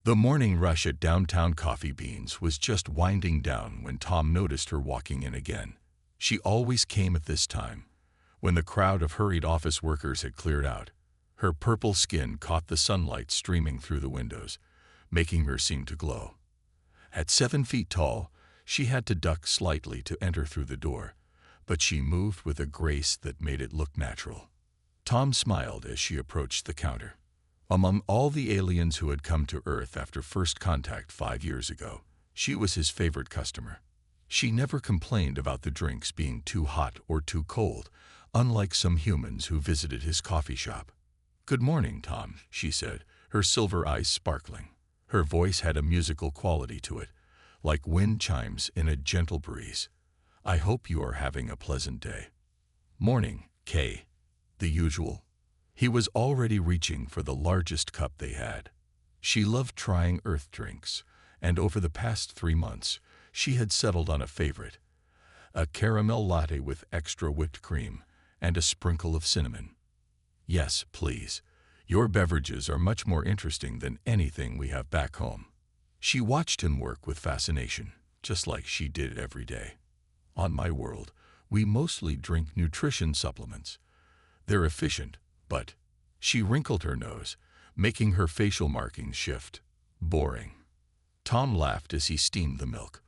The morning rush at downtown Coffee Beans was just winding down when Tom noticed her walking in again. She always came at this time, when the crowd of hurried office workers had cleared out. Her purple skin caught the sunlight streaming through the windows, making her seem to glow. At 7 feet tall, she had to duck slightly to enter through the door, but she moved with a grace that made it look natural. Tom smiled as she approached the counter. Among all the aliens who had come to Earth after first contact 5 years ago, she was his favorite customer. She never complained about the drinks being too hot or too cold, unlike some humans who visited his coffee shop. "Good morning, Tom," she said, her silver eyes sparkling. Her voice had a musical quality to it, like wind chimes in a gentle breeze. "I hope you are having a pleasant day." "Morning, Kay." The usual. He was already reaching for the largest cup they had. She loved trying Earth drinks, and over the past 3 months, she had settled on a favorite, a caramel latte with extra whipped cream and a sprinkle of cinnamon. "Yes, please. Your beverages are much more interesting than anything we have back home." She watched him work with fascination, just like she did every day. "On my world, we mostly drink nutrition supplements. They're efficient, but..." She wrinkled her nose, making her facial markings shift. "Boring." Tom laughed as he steamed the milk.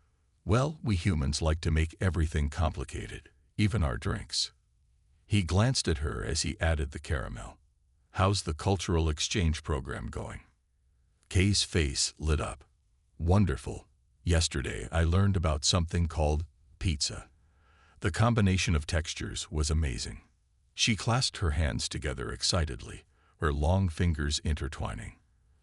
"Well, we humans like to make everything complicated, even our drinks." He glanced at her as he added the caramel. "How's the cultural exchange program going?" Kay's face lit up. "Wonderful. Yesterday I learned about something called pizza. The combination of textures was amazing." She clasped her hands together excitedly, her long fingers intertwining.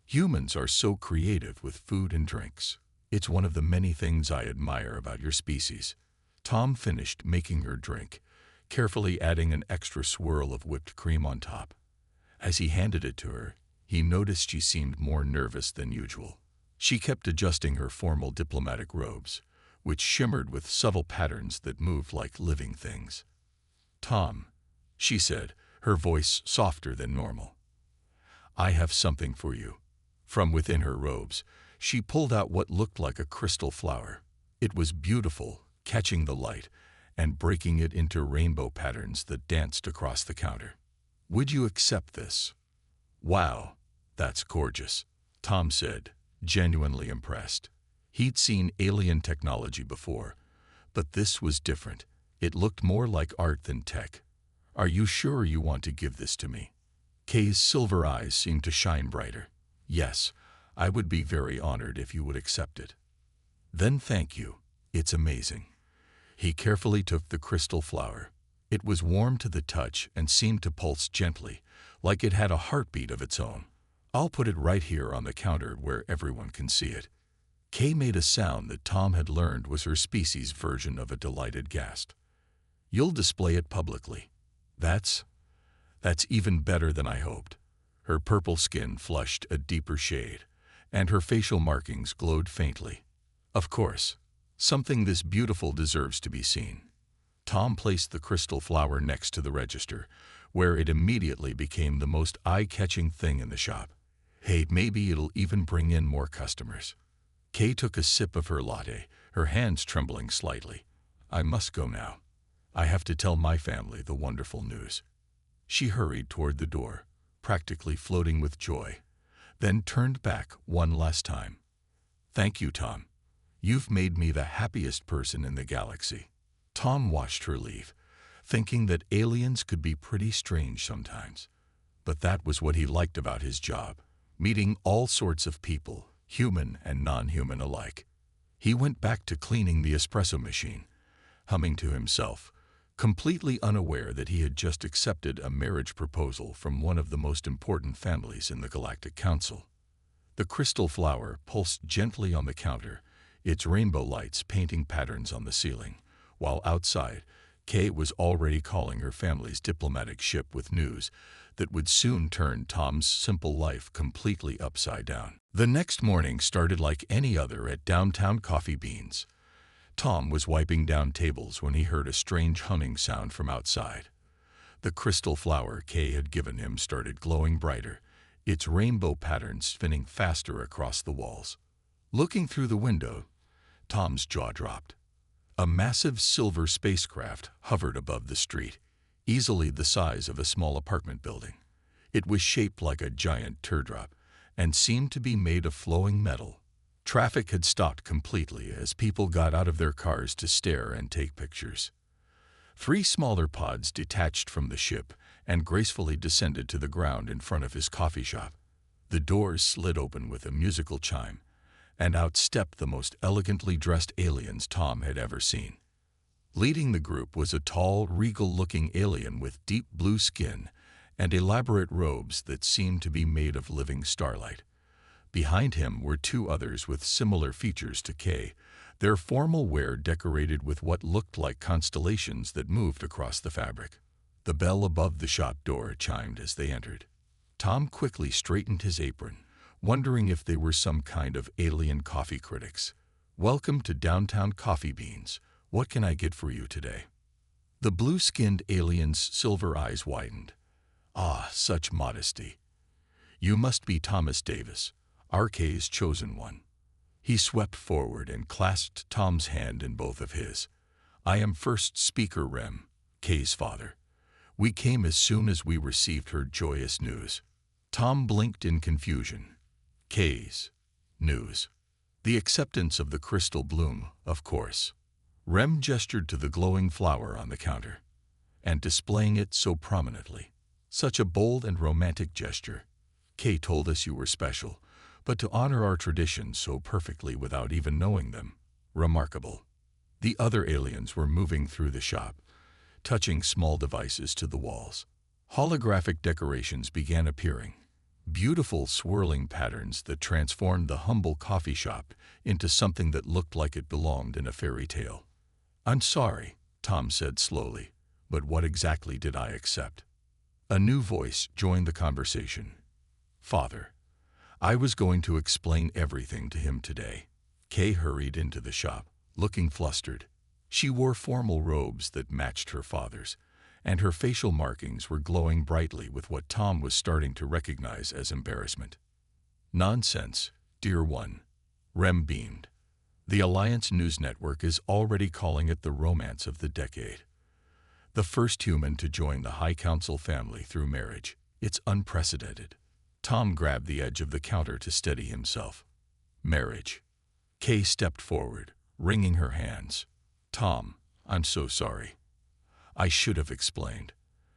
"Humans are so creative with food and drinks. It's one of the many things I admire about your species." Tom finished making her drink, carefully adding an extra swirl of whipped cream on top. As he handed it to her, he noticed she seemed more nervous than usual. She kept adjusting her formal diplomatic robes, which shimmered with subtle patterns that moved like living things. "Tom," she said, her voice softer than normal, "I have something for you." From within her robes, she pulled out what looked like a crystal flower. It was beautiful, catching the light and breaking it into rainbow patterns that danced across the counter. "Would you accept this?" "Wow, that's gorgeous," Tom said, genuinely impressed. He'd seen alien technology before, but this was different. It looked more like art than tech. "Are you sure you want to give this to me?" Kay's silver eyes seemed to shine brighter. "Yes, I would be very honored if you would accept it." "Then thank you. It's amazing." He carefully took the crystal flower. It was warm to the touch and seemed to pulse gently, like it had a heartbeat of its own. "I'll put it right here on the counter where everyone can see it." Kay made a sound that Tom had learned was her species' version of a delighted gasp. "You'll display it publicly." That's even better than I hoped." Her purple skin flushed a deeper shade, and her facial markings glowed faintly. "Of course. Something this beautiful deserves to be seen." Tom placed the crystal flower next to the register, where it immediately became the most eye-catching thing in the shop. "Hey, maybe it'll even bring in more customers." Kay took a sip of her latte, her hands trembling slightly. "I must go now. I have to tell my family the wonderful news." She hurried toward the door, practically floating with joy, then turned back one last time. "Thank you, Tom. You've made me the happiest person in the galaxy." Tom watched her leave, thinking that aliens could be pretty strange sometimes. But that was what he liked about his job, meeting all sorts of people, human and non-human alike. He went back to cleaning the espresso machine, humming to himself, completely unaware that he had just accepted a marriage proposal from one of the most important families in the Galactic Council. The crystal flower pulsed gently on the counter, its rainbow lights painting patterns on the ceiling, while outside, Kay was already calling her family's diplomatic ship with news that would soon turn Tom's simple life completely upside down. The next morning started like any other at downtown Coffee Beans. Tom was wiping down tables when he heard a strange humming sound from outside. The crystal flower Kay had given him started glowing brighter, its rainbow patterns spinning faster across the walls. Looking through the window, Tom's jaw dropped. A massive silver spacecraft hovered above the street, easily the size of a small apartment building. It was shaped like a giant teardrop and seemed to be made of flowing metal. Traffic had stopped completely as people got out of their cars to stare and take pictures. 3 smaller pods detached from the ship and gracefully descended to the ground in front of his coffee shop. The doors slid open with a musical chime, and out stepped the most elegantly dressed aliens Tom had ever seen. Leading the group was a tall, regal-looking alien with deep blue skin and elaborate robes that seemed to be made of living starlight. Behind him were 2 others with similar features to Kay, their formal wear decorated with what looked like constellations that moved across the fabric. The bell above the shop door chimed as they entered. Tom quickly straightened his apron, wondering if they were some kind of alien coffee critics. "Welcome to Downtown Coffee Beans. What can I get for you today?" The blue-skinned alien's silver eyes widened. "Ah, such modesty. You must be Thomas Davis, RK's chosen one." He swept forward and clasped Tom's hand in both of his. "I am First Speaker Rem, Kay's father. We came as soon as we received her joyous news." Tom blinked in confusion. Kay's news. The acceptance of the crystal bloom, of course. Rem gestured to the glowing flower on the counter, and displaying it so prominently. "Such a bold and romantic gesture. Kay told us you were special, but to honor our traditions so perfectly without even knowing them, remarkable." The other aliens were moving through the shop, touching small devices to the walls. Holographic decorations began appearing, beautiful swirling patterns that transformed the humble coffee shop into something that looked like it belonged in a fairy tale. "I'm sorry," Tom said slowly, "but what exactly did I accept?" A new voice joined the conversation. "Father, I was going to explain everything to him today." Kay hurried into the shop, looking flustered. She wore formal robes that matched her father's, and her facial markings were glowing brightly with what Tom was starting to recognize as embarrassment. "Nonsense, dear one," Rem beamed. "The Alliance News Network is already calling it the romance of the decade. The first human to join the High Council family through marriage. It's unprecedented." Tom grabbed the edge of the counter to steady himself. "Marriage." Kay stepped forward, wringing her hands. "Tom, I'm so sorry. I should have explained.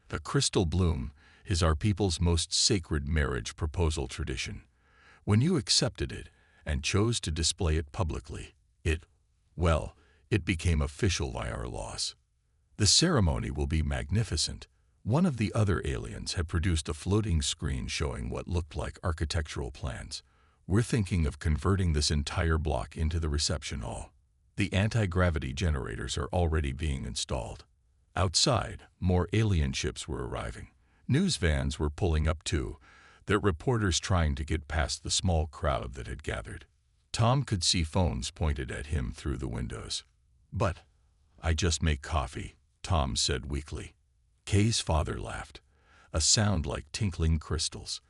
The crystal bloom is our people's most sacred marriage proposal tradition. When you accepted it and chose to display it publicly, it became official by our laws. The ceremony will be magnificent." One of the other aliens had produced a floating screen showing what looked like architectural plans. "We're thinking of converting this entire block into the reception hall. The anti-gravity generators are already being installed." Outside, more alien ships were arriving. News vans were pulling up too, their reporters trying to get past the small crowd that had gathered. Tom could see phones pointed at him through the windows. "But I just make coffee," Tom said weakly. Kay's father laughed, a sound like tinkling crystals.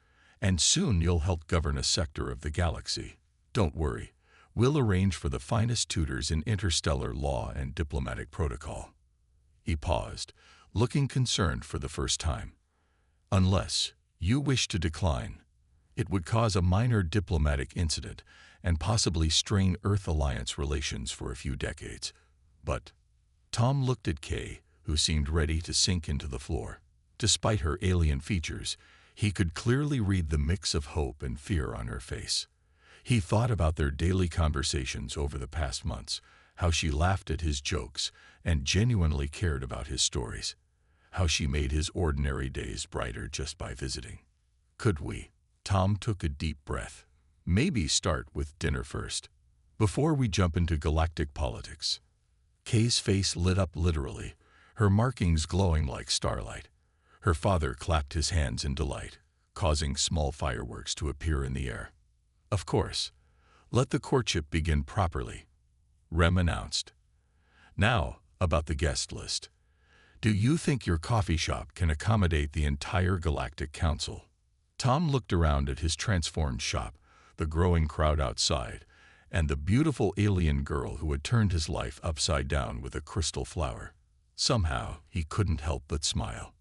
"And soon you'll help govern a sector of the galaxy. Don't worry, we'll arrange for the finest tutors in interstellar law and diplomatic protocol." He paused, looking concerned for the first time. "Unless you wish to decline, it would cause a minor diplomatic incident and possibly strain Earth-Alliance relations for a few decades. But..." Tom looked at Kay, who seemed ready to sink into the floor. Despite her alien features, he could clearly read the mix of hope and fear on her face. He thought about their daily conversations over the past months, how she laughed at his jokes and genuinely cared about his stories, how she made his ordinary days brighter just by visiting. "Could we?" Tom took a deep breath. "Maybe start with dinner first, before we jump into galactic politics." Kay's face lit up literally, her markings glowing like starlight. Her father clapped his hands in delight, causing small fireworks to appear in the air. "Of course. Let the courtship begin properly," Rem announced. "Now, about the guest list. Do you think your coffee shop can accommodate the entire Galactic Council?" Tom looked around at his transformed shop, the growing crowd outside, and the beautiful alien girl who had turned his life upside down with a crystal flower. Somehow, he couldn't help but smile.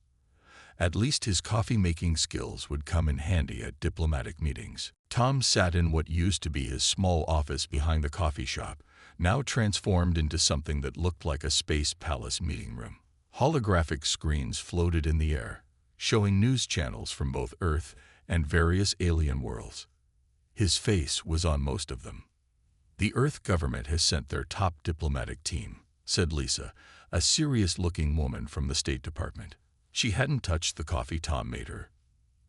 At least his coffee-making skills would come in handy at diplomatic meetings. Tom sat in what used to be his small office behind the coffee shop, now transformed into something that looked like a space palace meeting room. Holographic screens floated in the air, showing news channels from both Earth and various alien worlds. His face was on most of them. "The Earth government has sent their top diplomatic team," said Lisa, a serious-looking woman from the State Department. She hadn't touched the coffee Tom made her.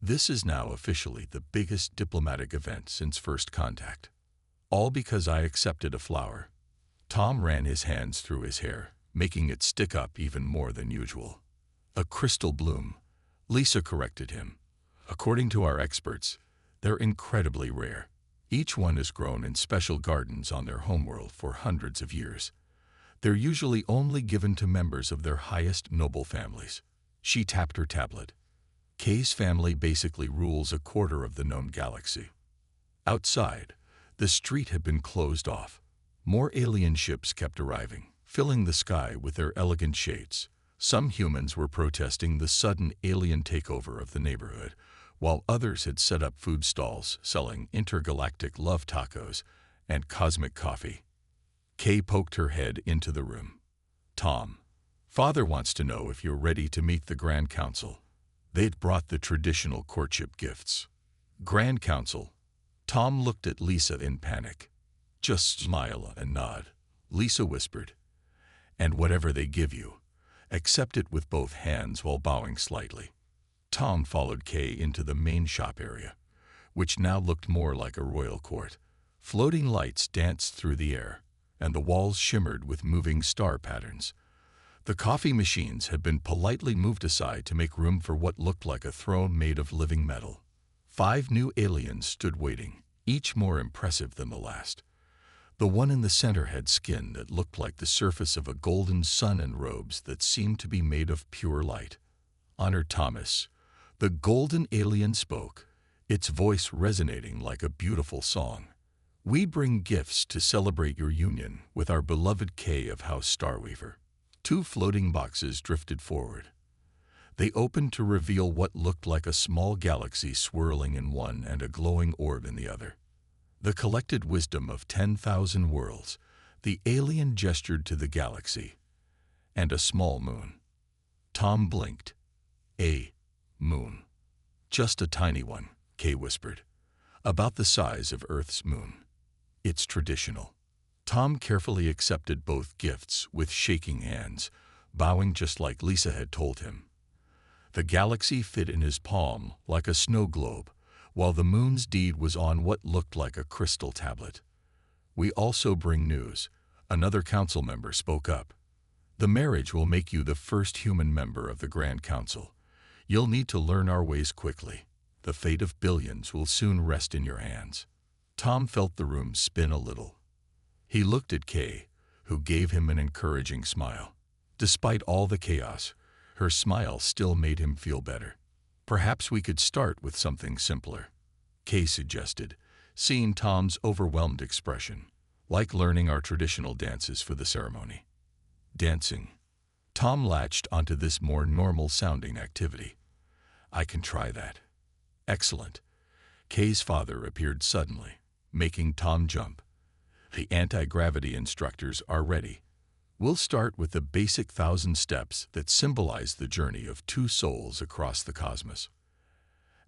"This is now officially the biggest diplomatic event since first contact. All because I accepted a flower." Tom ran his hands through his hair, making it stick up even more than usual. "A crystal bloom," Lisa corrected him. "According to our experts, they're incredibly rare. Each one is grown in special gardens on their homeworld for hundreds of years. They're usually only given to members of their highest noble families." She tapped her tablet. "Kay's family basically rules a quarter of the known galaxy." Outside, the street had been closed off. More alien ships kept arriving, filling the sky with their elegant shades. Some humans were protesting the sudden alien takeover of the neighborhood, while others had set up food stalls selling intergalactic love tacos and cosmic coffee. Kay poked her head into the room. "Tom, Father wants to know if you're ready to meet the Grand Council." They'd brought the traditional courtship gifts. "Grand Council?" Tom looked at Lisa in panic. "Just smile and nod," Lisa whispered. "And whatever they give you, accept it with both hands while bowing slightly." Tom followed Kay into the main shop area, which now looked more like a royal court. Floating lights danced through the air, and the walls shimmered with moving star patterns. The coffee machines had been politely moved aside to make room for what looked like a throne made of living metal. 5 new aliens stood waiting, each more impressive than the last. The one in the center had skin that looked like the surface of a golden sun and robes that seemed to be made of pure light. "Honor Thomas," the golden alien spoke, its voice resonating like a beautiful song. "We bring gifts to celebrate your union with our beloved Kay of House Starweaver." 2 floating boxes drifted forward. They opened to reveal what looked like a small galaxy swirling in one and a glowing orb in the other. "The collected wisdom of 10,000 worlds," the alien gestured to the galaxy, "and a small moon." Tom blinked. "A moon. Just a tiny one," Kay whispered. "About the size of Earth's moon. It's traditional." Tom carefully accepted both gifts with shaking hands, bowing just like Lisa had told him. The galaxy fit in his palm like a snow globe, while the moon's deed was on what looked like a crystal tablet. "We also bring news," another council member spoke up. "The marriage will make you the first human member of the Grand Council. You'll need to learn our ways quickly. The fate of billions will soon rest in your hands." Tom felt the room spin a little. He looked at Kay, who gave him an encouraging smile. Despite all the chaos, her smile still made him feel better. "Perhaps we could start with something simpler," Kay suggested, seeing Tom's overwhelmed expression. "Like learning our traditional dances for the ceremony." Dancing. Tom latched onto this more normal-sounding activity. "I can try that." "Excellent." Kay's father appeared suddenly, making Tom jump. "The anti-gravity instructors are ready. We'll start with the basic 1,000 steps that symbolize the journey of 2 souls across the cosmos."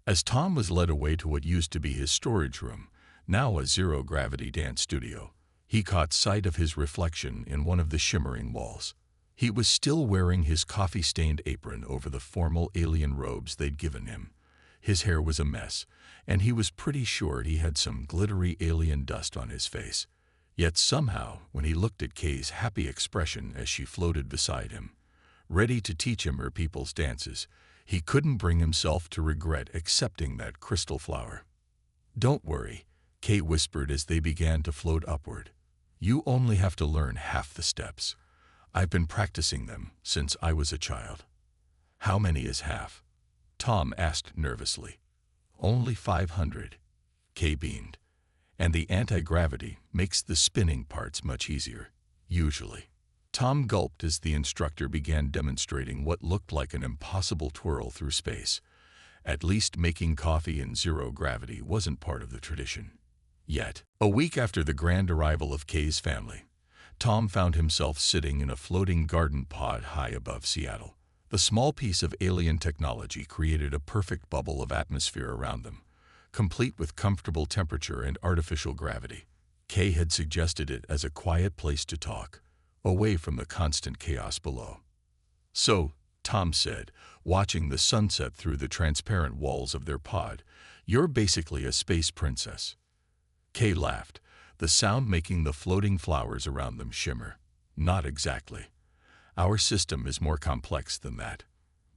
As Tom was led away to what used to be his storage room, now a zero-gravity dance studio, he caught sight of his reflection in one of the shimmering walls. He was still wearing his coffee-stained apron over the formal alien robes they'd given him. His hair was a mess, and he was pretty sure he had some glittery alien dust on his face. Yet somehow, when he looked at Kay's happy expression as she floated beside him, ready to teach him her people's dances, he couldn't bring himself to regret accepting that crystal flower. "Don't worry," Kay whispered as they began to float upward. "You only have to learn half the steps. I've been practicing them since I was a child." "How many is half?" Tom asked nervously. Only 500, Kay beamed. And the anti-gravity makes the spinning parts much easier, usually. Tom gulped as the instructor began demonstrating what looked like an impossible twirl through space. At least making coffee in zero gravity wasn't part of the tradition. Yet, a week after the grand arrival of Kay's family, Tom found himself sitting in a floating garden pod high above Seattle. The small piece of alien technology created a perfect bubble of atmosphere around them, complete with comfortable temperature and artificial gravity. Kay had suggested it as a quiet place to talk, away from the constant chaos below. "So," Tom said, watching the sunset through the transparent walls of their pod, "you're basically a space princess." Kay laughed, the sound making the floating flowers around them shimmer. "Not exactly. Our system is more complex than that.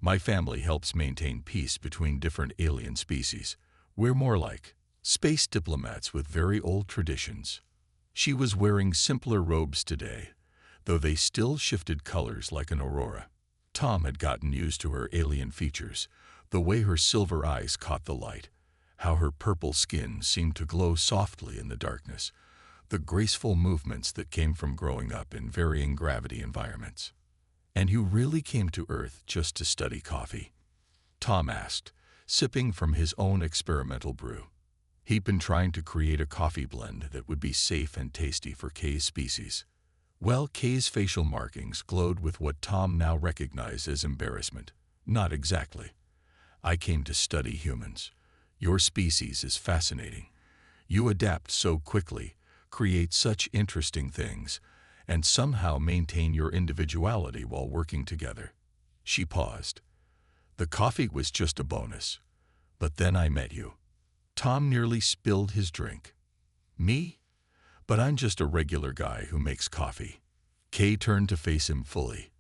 My family helps maintain peace between different alien species. We're more like space diplomats with very old traditions." She was wearing simpler robes today, though they still shifted colors like an aurora. Tom had gotten used to her alien features, the way her silver eyes caught the light, how her purple skin seemed to glow softly in the darkness, the graceful movements that came from growing up in varying gravity environments. "And you really came to Earth just to study coffee?" Tom asked, sipping from his own experimental brew. He'd been trying to create a coffee blend that would be safe and tasty for Kay's species. Well, Kay's facial markings glowed with what Tom now recognized as embarrassment. "Not exactly. I came to study humans. Your species is fascinating. You adapt so quickly, create such interesting things, and somehow maintain your individuality while working together." She paused. "The coffee was just a bonus. But then I met you." Tom nearly spilled his drink. "Me? But I'm just a regular guy who makes coffee." Kay turned to face him fully.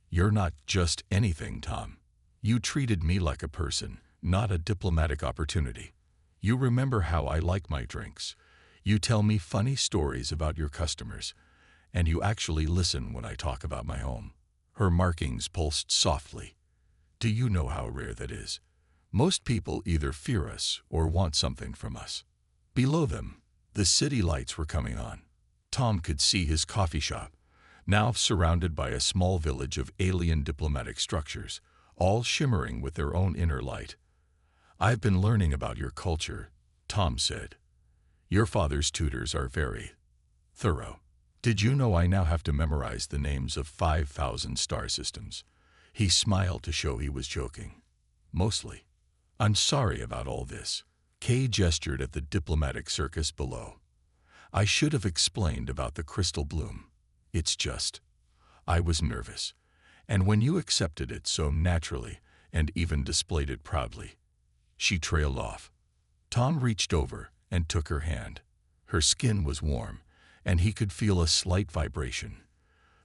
"You're not just anything, Tom. You treated me like a person, not a diplomatic opportunity. You remember how I like my drinks. You tell me funny stories about your customers, and you actually listen when I talk about my home." Her markings pulsed softly. "Do you know how rare that is? Most people either fear us or want something from us." Below them, the city lights were coming on. Tom could see his coffee shop, now surrounded by a small village of alien diplomatic structures, all shimmering with their own inner light. "I've been learning about your culture," Tom said. "Your father's tutors are very thorough. Did you know I now have to memorize the names of 5,000 star systems?" He smiled to show he was joking. "Mostly. I'm sorry about all this." Kay gestured at the diplomatic circus below. "I should have explained about the crystal bloom. It's just, I was nervous. And when you accepted it so naturally and even displayed it proudly." She trailed off. Tom reached over and took her hand. Her skin was warm, and he could feel a slight vibration,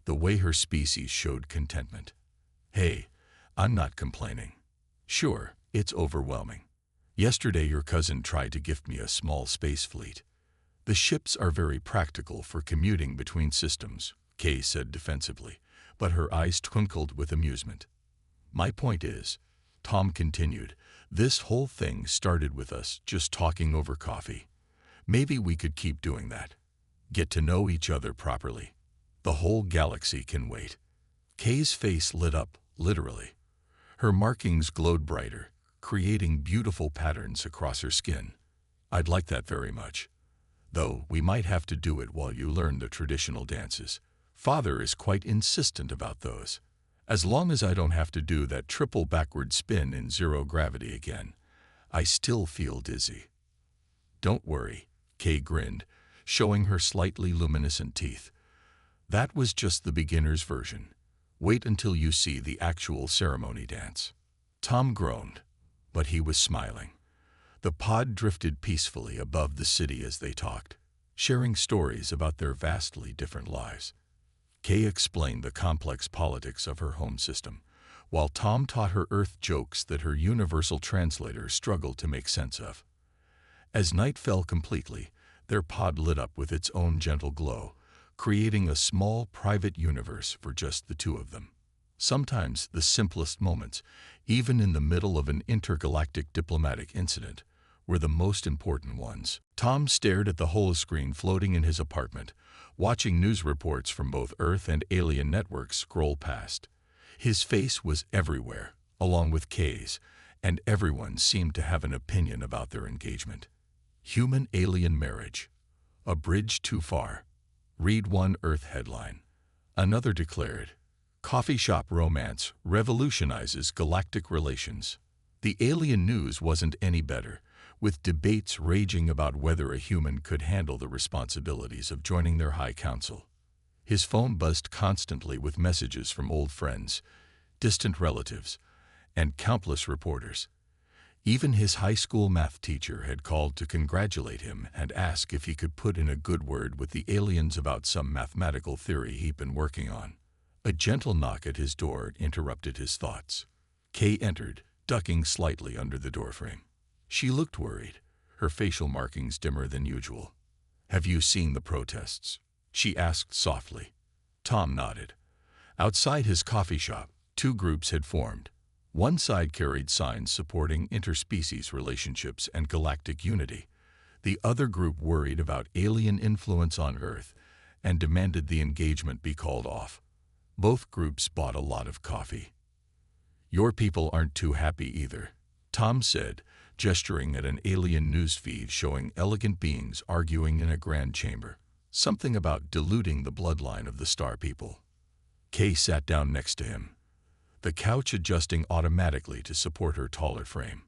the way her species showed contentment. "Hey, I'm not complaining. Sure, it's overwhelming. Yesterday your cousin tried to gift me a small space fleet. The ships are very practical for commuting between systems," Kay said defensively, but her eyes twinkled with amusement. "My point is," Tom continued, "this whole thing started with us just talking over coffee. Maybe we could keep doing that. Get to know each other properly. The whole galaxy can wait." Kay's face lit up, literally. Her markings glowed brighter, creating beautiful patterns across her skin. "I'd like that very much. Though we might have to do it while you learn the traditional dances. Father is quite insistent about those. As long as I don't have to do that triple backward spin in zero gravity again, I still feel dizzy." "Don't worry," Kay grinned, showing her slightly luminescent teeth. "That was just the beginner's version. Wait until you see the actual ceremony dance." Tom groaned, but he was smiling. The pod drifted peacefully above the city as they talked, sharing stories about their vastly different lives. Kay explained the complex politics of her home system, while Tom taught her Earth jokes that her universal translator struggled to make sense of. As night fell completely, their pod lit up with its own gentle glow, creating a small private universe for just the two of them. Sometimes the simplest moments, even in the middle of an intergalactic diplomatic incident, were the most important ones. Tom stared at the holoscreen floating in his apartment, watching news reports from both Earth and alien networks scroll past. His face was everywhere, along with Kay's, and everyone seemed to have an opinion about their engagement. Human-alien marriage. A bridge too far. Read one Earth headline. Another declared, coffee shop romance revolutionizes galactic relations. The alien news wasn't any better, with debates raging about whether a human could handle the responsibilities of joining their high council. His phone buzzed constantly with messages from old friends, distant relatives, and countless reporters. Even his high school math teacher had called to congratulate him and ask if he could put in a good word with the aliens about some mathematical theory he'd been working on. A gentle knock at his door interrupted his thoughts. Kay entered, ducking slightly under the doorframe. She looked worried, her facial markings dimmer than usual. "Have you seen the protests?" she asked softly. Tom nodded. Outside his coffee shop, two groups had formed. One side carried signs supporting interspecies relationships and galactic unity. The other group worried about alien influence on Earth and demanded the engagement be called off. Both groups bought a lot of coffee. "Your people aren't too happy either," Tom said, gesturing at an alien newsfeed showing elegant beings arguing in a grand chamber. Something about diluting the bloodline of the star people. Kay sat down next to him, the couch adjusting automatically to support her taller frame.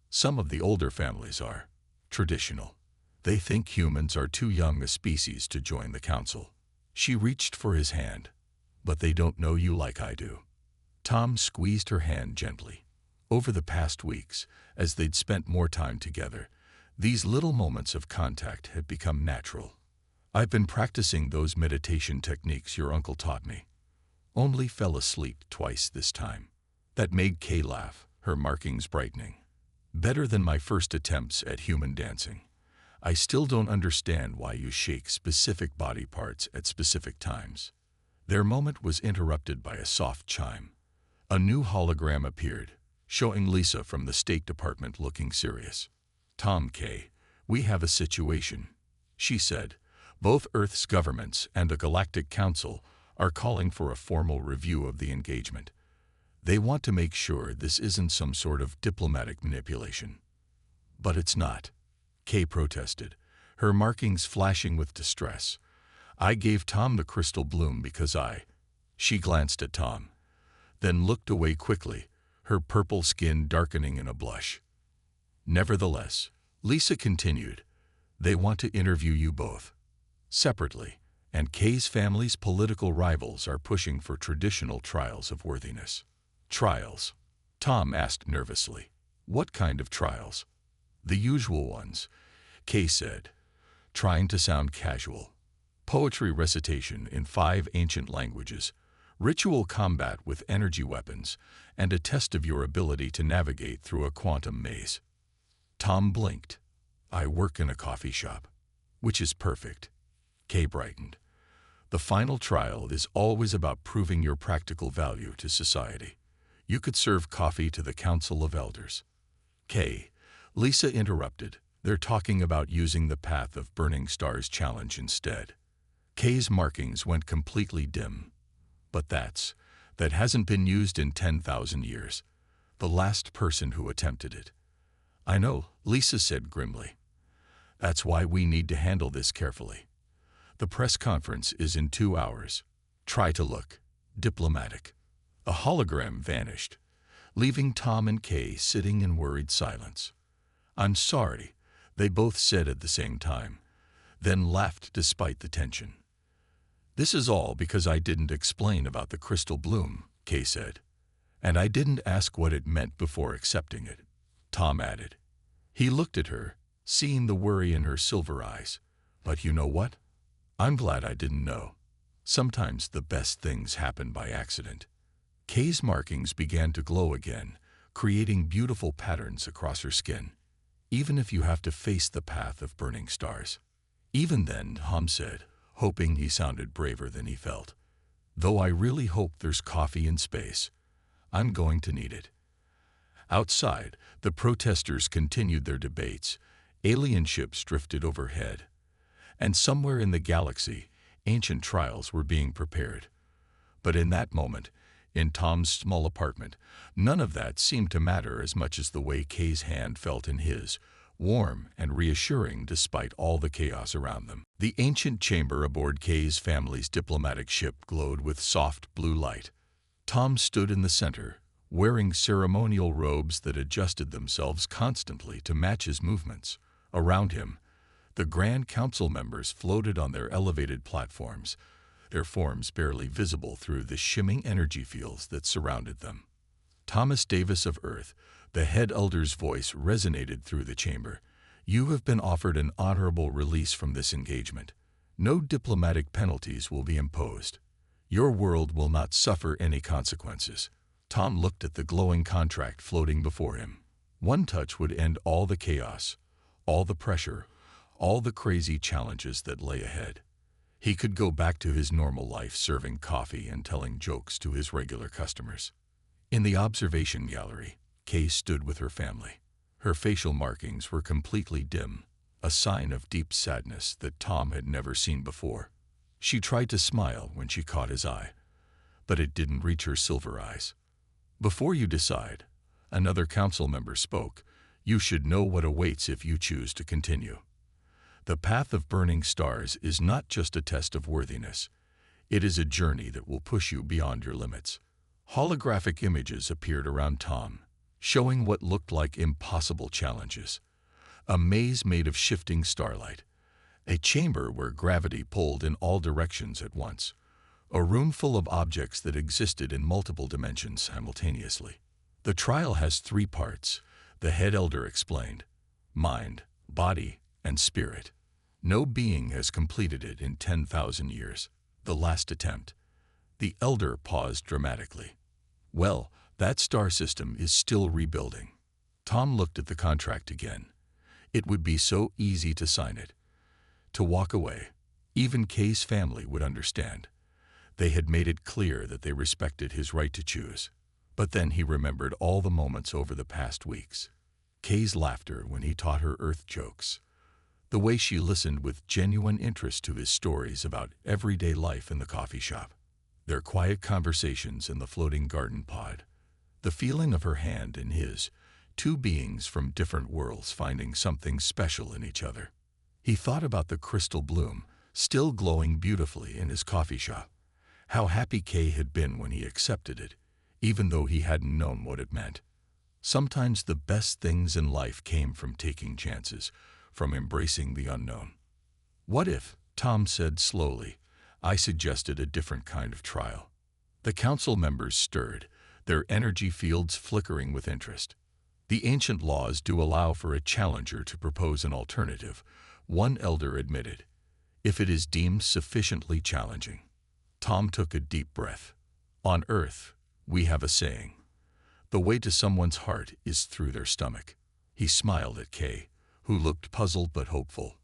"Some of the older families are traditional. They think humans are too young a species to join the council." She reached for his hand. "But they don't know you like I do." Tom squeezed her hand gently. Over the past weeks, as they'd spent more time together, these little moments of contact had become natural. "I've been practicing those meditation techniques your uncle taught me. Only fell asleep twice this time." That made Kay laugh, her markings brightening. "Better than my first attempts at human dancing. I still don't understand why you shake specific body parts at specific times." Their moment was interrupted by a soft chime. A new hologram appeared, showing Lisa from the State Department looking serious. "Tom, Kay, we have a situation," she said. "Both Earth's governments and the Galactic Council are calling for a formal review of the engagement. They want to make sure this isn't some sort of diplomatic manipulation." "But it's not," Kay protested, her markings flashing with distress. "I gave Tom the crystal bloom because She glanced at Tom, then looked away quickly, her purple skin darkening in a blush. "Nevertheless," Lisa continued, "they want to interview you both separately, and Kay's family's political rivals are pushing for traditional trials of worthiness." "Trials?" Tom asked nervously. "What kind of trials?" "The usual ones," Kay said, trying to sound casual. "Poetry recitation in 5 ancient languages, ritual combat with energy weapons, and a test of your ability to navigate through a quantum maze." Tom blinked. "I work in a coffee shop." "Which is perfect." Kay brightened. "The final trial is always about proving your practical value to society. You could serve coffee to the Council of Elders." "Kay," Lisa interrupted, "they're talking about using the Path of Burning Stars challenge instead." Kay's markings went completely dim. "But that hasn't been used in 10,000 years. The last person who attempted it." "I know," Lisa said grimly. "That's why we need to handle this carefully. The press conference is in 2 hours. Try to look diplomatic." A hologram vanished, leaving Tom and Kay sitting in worried silence. "I'm sorry," they both said at the same time, then laughed despite the tension. "This is all because I didn't explain about the crystal bloom," Kay said. "And I didn't ask what it meant before accepting it," Tom added. He looked at her, seeing the worry in her silver eyes. "But you know what? I'm glad I didn't know. Sometimes the best things happen by accident." Kay's markings began to glow again, creating beautiful patterns across her skin. "Even if you have to face the path of burning stars." "Even then," Tom said, hoping he sounded braver than he felt. "Though I really hope there's coffee in space. I'm going to need it." Outside, the protesters continued their debates. Alien ships drifted overhead. And somewhere in the galaxy, ancient trials were being prepared. But in that moment, in Tom's small apartment, none of that seemed to matter as much as the way Kay's hand felt in his, warm and reassuring despite all the chaos around them. The ancient chamber aboard Kay's family's diplomatic ship glowed with soft blue light. Tom stood in the center, wearing ceremonial robes that adjusted themselves constantly to match his movements. Around him, the Grand Council members floated on their elevated platforms, their forms barely visible through the shimming energy fields that surrounded them. Thomas Davis of Earth, the head elder's voice resonated through the chamber. You have been offered an honorable release from this engagement. No diplomatic penalties will be imposed. Your world will not suffer any consequences. Tom looked at the glowing contract floating before him. One touch would end all the chaos, all the pressure, all the crazy challenges that lay ahead. He could go back to his normal life serving coffee and telling jokes to his regular customers. In the observation gallery, Kay stood with her family. Her facial markings were completely dim, a sign of deep sadness that Tom had never seen before. She tried to smile when she caught his eye, but it didn't reach her silver eyes. Before you decide, another council member spoke, you should know what awaits if you choose to continue. The path of burning stars is not just a test of worthiness. It is a journey that will push you beyond your limits. Holographic images appeared around Tom, showing what looked like impossible challenges. A maze made of shifting starlight, a chamber where gravity pulled in all directions at once, a room full of objects that existed in multiple dimensions simultaneously. The trial has 3 parts, the head elder explained: mind, body, and spirit. No being has completed it in 10,000 years. The last attempt. The elder paused dramatically. Well, that star system is still rebuilding. Tom looked at the contract again. It would be so easy to sign it, to walk away. Even Kay's family would understand. They had made it clear that they respected his right to choose. But then he remembered all the moments over the past weeks. Kay's laughter when he taught her Earth jokes. The way she listened with genuine interest to his stories about everyday life in the coffee shop. Their quiet conversations in the floating garden pod. The feeling of her hand in his, 2 beings from different worlds finding something special in each other. He thought about the crystal bloom, still glowing beautifully in his coffee shop. How happy Kay had been when he accepted it, even though he hadn't known what it meant. Sometimes the best things in life came from taking chances, from embracing the unknown. What if, Tom said slowly, I suggested a different kind of trial? The council members stirred, their energy fields flickering with interest. The ancient laws do allow for a challenger to propose an alternative, one elder admitted, if it is deemed sufficiently challenging. Tom took a deep breath. On Earth, we have a saying, the way to someone's heart is through their stomach. He smiled at Kay, who looked puzzled but hopeful.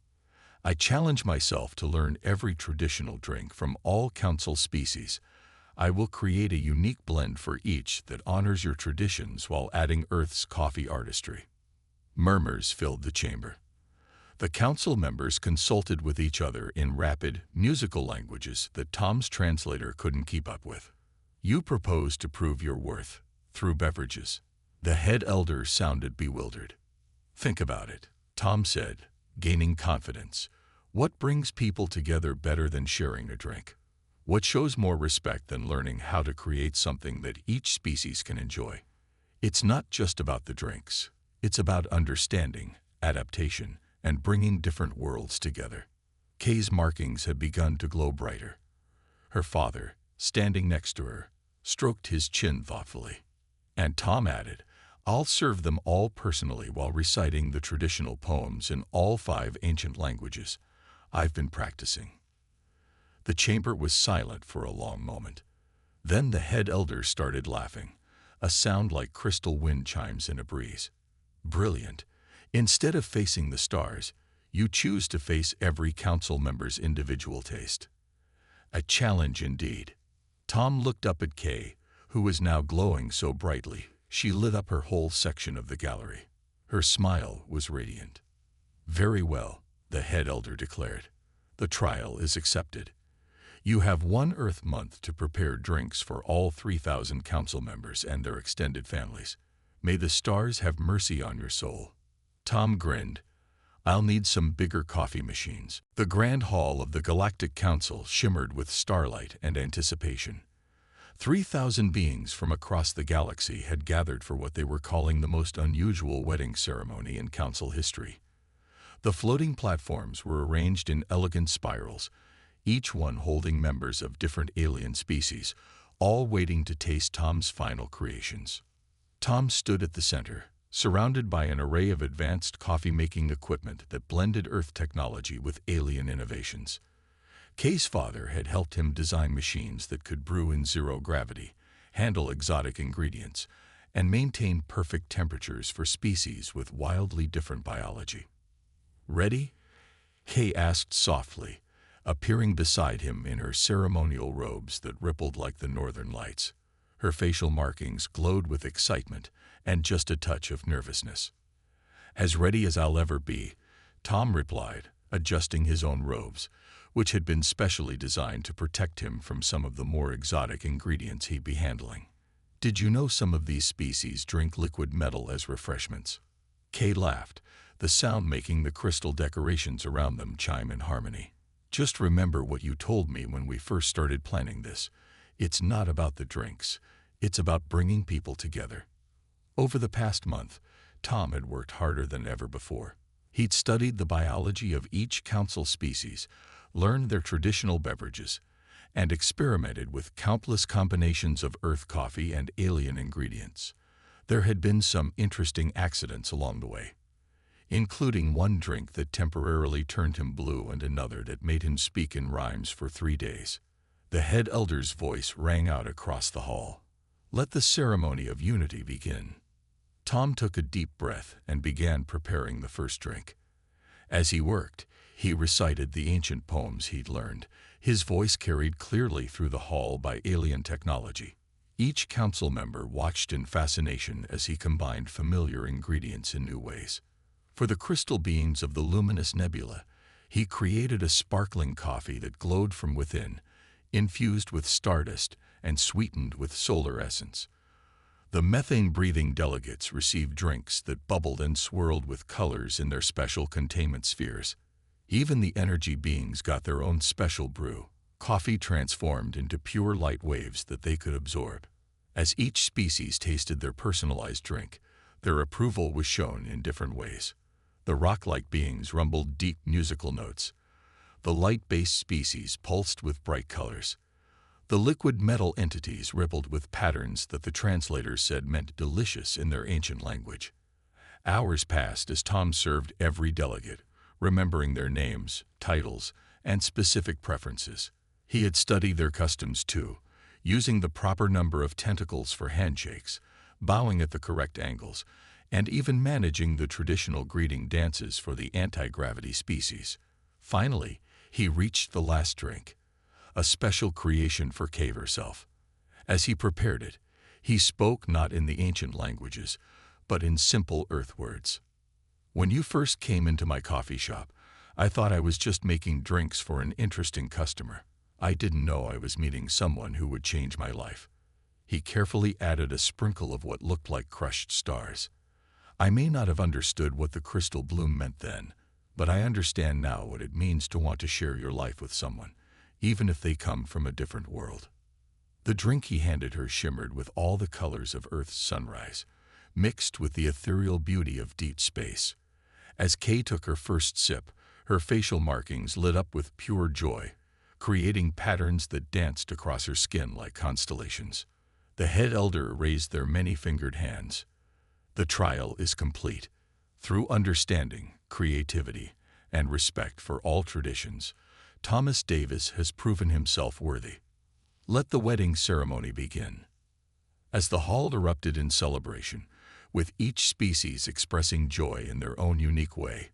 I challenge myself to learn every traditional drink from all council species. I will create a unique blend for each that honors your traditions while adding Earth's coffee artistry. Murmurs filled the chamber. The council members consulted with each other in rapid, musical languages that Tom's translator couldn't keep up with. You propose to prove your worth through beverages. The head elder sounded bewildered. Think about it, Tom said, gaining confidence. What brings people together better than sharing a drink? What shows more respect than learning how to create something that each species can enjoy? It's not just about the drinks. It's about understanding, adaptation, and bringing different worlds together. Kay's markings had begun to glow brighter. Her father, standing next to her, stroked his chin thoughtfully. And Tom added, I'll serve them all personally while reciting the traditional poems in all 5 ancient languages. I've been practicing. The chamber was silent for a long moment. Then the head elder started laughing, a sound like crystal wind chimes in a breeze. Brilliant. Instead of facing the stars, you choose to face every council member's individual taste. A challenge indeed. Tom looked up at Kay, who was now glowing so brightly. She lit up her whole section of the gallery. Her smile was radiant. "Very well," the head elder declared. "The trial is accepted. You have 1 Earth month to prepare drinks for all 3,000 council members and their extended families. May the stars have mercy on your soul." Tom grinned. "I'll need some bigger coffee machines." The grand hall of the Galactic Council shimmered with starlight and anticipation. 3,000 beings from across the galaxy had gathered for what they were calling the most unusual wedding ceremony in council history. The floating platforms were arranged in elegant spirals, each one holding members of different alien species, all waiting to taste Tom's final creations. Tom stood at the center, surrounded by an array of advanced coffee-making equipment that blended Earth technology with alien innovations. Kay's father had helped him design machines that could brew in zero gravity, handle exotic ingredients, and maintain perfect temperatures for species with wildly different biology. "Ready?" Kay asked softly, appearing beside him in her ceremonial robes that rippled like the northern lights. Her facial markings glowed with excitement and just a touch of nervousness. "As ready as I'll ever be," Tom replied, adjusting his own robes, which had been specially designed to protect him from some of the more exotic ingredients he'd be handling. "Did you know some of these species drink liquid metal as refreshments?" Kay laughed, the sound making the crystal decorations around them chime in harmony. "Just remember what you told me when we first started planning this. It's not about the drinks. It's about bringing people together." Over the past month, Tom had worked harder than ever before. He'd studied the biology of each council species, learned their traditional beverages, and experimented with countless combinations of Earth coffee and alien ingredients. There had been some interesting accidents along the way, including one drink that temporarily turned him blue and another that made him speak in rhymes for 3 days. The head elder's voice rang out across the hall. "Let the ceremony of unity begin." Tom took a deep breath and began preparing the first drink. As he worked, he recited the ancient poems he'd learned, his voice carried clearly through the hall by alien technology. Each council member watched in fascination as he combined familiar ingredients in new ways. For the crystal beings of the luminous nebula, he created a sparkling coffee that glowed from within, infused with stardust and sweetened with solar essence. The methane-breathing delegates received drinks that bubbled and swirled with colors in their special containment spheres. Even the energy beings got their own special brew, coffee transformed into pure light waves that they could absorb. As each species tasted their personalized drink, their approval was shown in different ways. The rock-like beings rumbled deep musical notes. The light-based species pulsed with bright colors. The liquid metal entities rippled with patterns that the translators said meant delicious in their ancient language. Hours passed as Tom served every delegate, remembering their names, titles, and specific preferences. He had studied their customs too, using the proper number of tentacles for handshakes, bowing at the correct angles, and even managing the traditional greeting dances for the anti-gravity species. Finally, he reached the last drink, a special creation for Kay herself. As he prepared it, he spoke not in the ancient languages, but in simple Earth words. "When you first came into my coffee shop, I thought I was just making drinks for an interesting customer. I didn't know I was meeting someone who would change my life." He carefully added a sprinkle of what looked like crushed stars. "I may not have understood what the crystal bloom meant then, but I understand now what it means to want to share your life with someone, even if they come from a different world." The drink he handed her shimmered with all the colors of Earth's sunrise, mixed with the ethereal beauty of deep space. As Kay took her first sip, her facial markings lit up with pure joy, creating patterns that danced across her skin like constellations. The head elder raised their many-fingered hands. "The trial is complete. Through understanding, creativity, and respect for all traditions, Thomas Davis has proven himself worthy. Let the wedding ceremony begin." As the hall erupted in celebration, with each species expressing joy in their own unique way,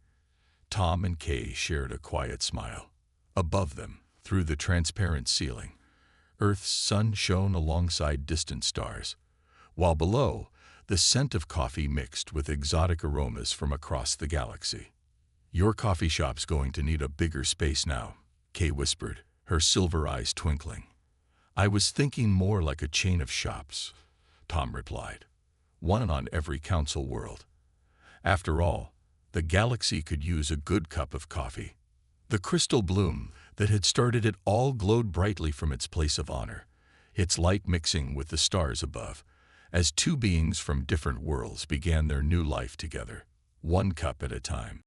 Tom and Kay shared a quiet smile. Above them, through the transparent ceiling, Earth's sun shone alongside distant stars, while below, the scent of coffee mixed with exotic aromas from across the galaxy. "Your coffee shop's going to need a bigger space now," Kay whispered, her silver eyes twinkling. "I was thinking more like a chain of shops," Tom replied. "One on every council world. After all, the galaxy could use a good cup of coffee." The crystal bloom that had started it all glowed brightly from its place of honor, its light mixing with the stars above, as two beings from different worlds began their new life together, one cup at a time.